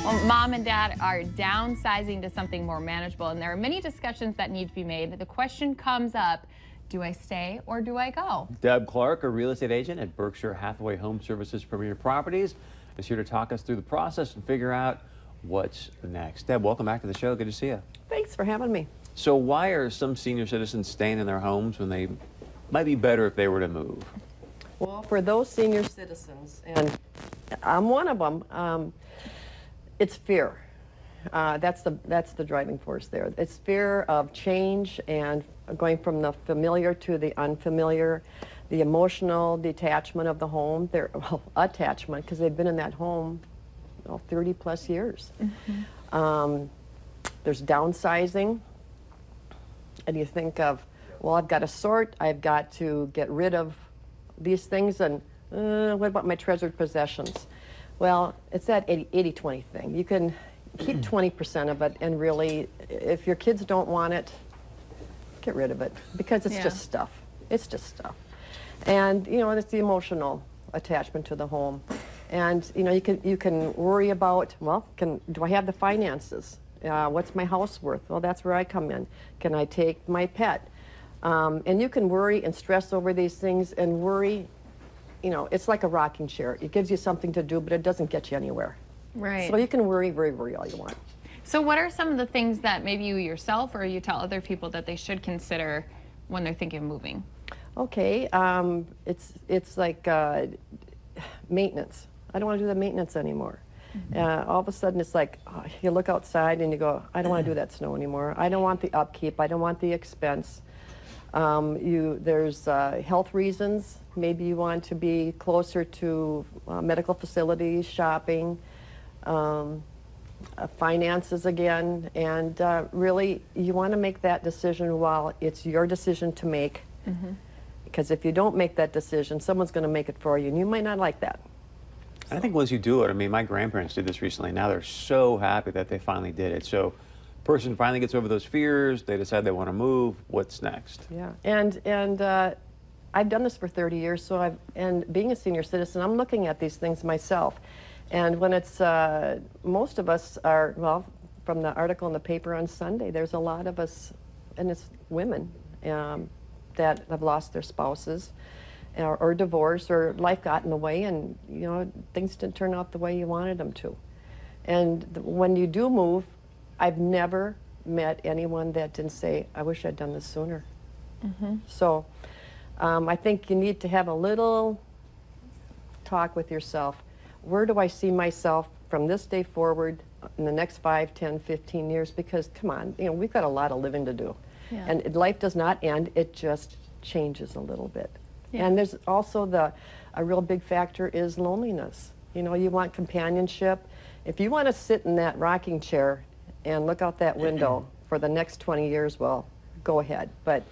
Well, mom and dad are downsizing to something more manageable, and there are many discussions that need to be made. The question comes up, do I stay or do I go? Deb Clark, a real estate agent at Berkshire Hathaway Home Services Premier Properties, is here to talk us through the process and figure out what's next. Deb, welcome back to the show. Good to see you. Thanks for having me. So why are some senior citizens staying in their homes when they might be better if they were to move? Well, for those senior citizens, and I'm one of them, it's fear. That's the driving force there. It's fear of change and going from the familiar to the unfamiliar, the emotional detachment of the home, attachment, because they've been in that home 30 plus years. Mm-hmm. There's downsizing, and you think of, well, I've got to sort, I've got to get rid of these things, and what about my treasured possessions? Well, it's that 80-20 thing. You can keep 20% of it, and really, if your kids don't want it, get rid of it, because it's just stuff. It's just stuff. And, you know, it's the emotional attachment to the home. And, you know, you can worry about, well, do I have the finances? What's my house worth? Well, that's where I come in. Can I take my pet? And you can worry and stress over these things, and worry, you know, it's like a rocking chair. It gives you something to do, but it doesn't get you anywhere. Right. So you can worry all you want. So what are some of the things that maybe you yourself or you tell other people that they should consider when they're thinking of moving? Okay, it's like maintenance. I don't want to do the maintenance anymore. Mm-hmm. All of a sudden it's like, you look outside and you go, I don't want to do that snow anymore. I don't want the upkeep. I don't want the expense. There's health reasons. Maybe you want to be closer to medical facilities, shopping, finances again, and really you want to make that decision while it's your decision to make. Mm-hmm. Because if you don't make that decision, someone's going to make it for you, and you might not like that. I think once you do it, I mean, my grandparents did this recently. Now they're so happy that they finally did it. So person finally gets over those fears, they decide they want to move, what's next? Yeah, and I've done this for 30 years, so and being a senior citizen, I'm looking at these things myself. And when it's, most of us are, well, from the article in the paper on Sunday, there's a lot of us, and it's women, that have lost their spouses, or divorced, or life got in the way, and, you know, things didn't turn out the way you wanted them to. And when you do move, I've never met anyone that didn't say, I wish I'd done this sooner. Mm-hmm. So I think you need to have a little talk with yourself. Where do I see myself from this day forward in the next 5, 10, 15 years? Because, come on, you know, we've got a lot of living to do. Yeah. And life does not end, it just changes a little bit. Yeah. And there's also a real big factor is loneliness. You know, you want companionship. If you want to sit in that rocking chair and look out that window for the next 20 years, well, go ahead. But,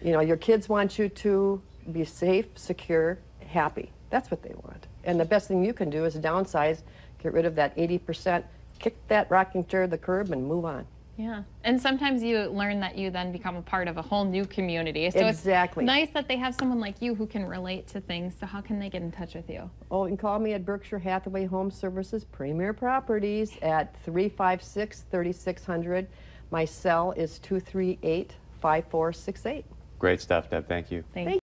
you know, your kids want you to be safe, secure, happy. That's what they want. And the best thing you can do is downsize, get rid of that 80%, kick that rocking chair to the curb, and move on. Yeah, and sometimes you learn that you then become a part of a whole new community. So exactly. It's nice that they have someone like you who can relate to things. So how can they get in touch with you? Oh, you can call me at Berkshire Hathaway Home Services Premier Properties at 356-3600. My cell is 238-5468. Great stuff, Deb. Thank you. Thank you.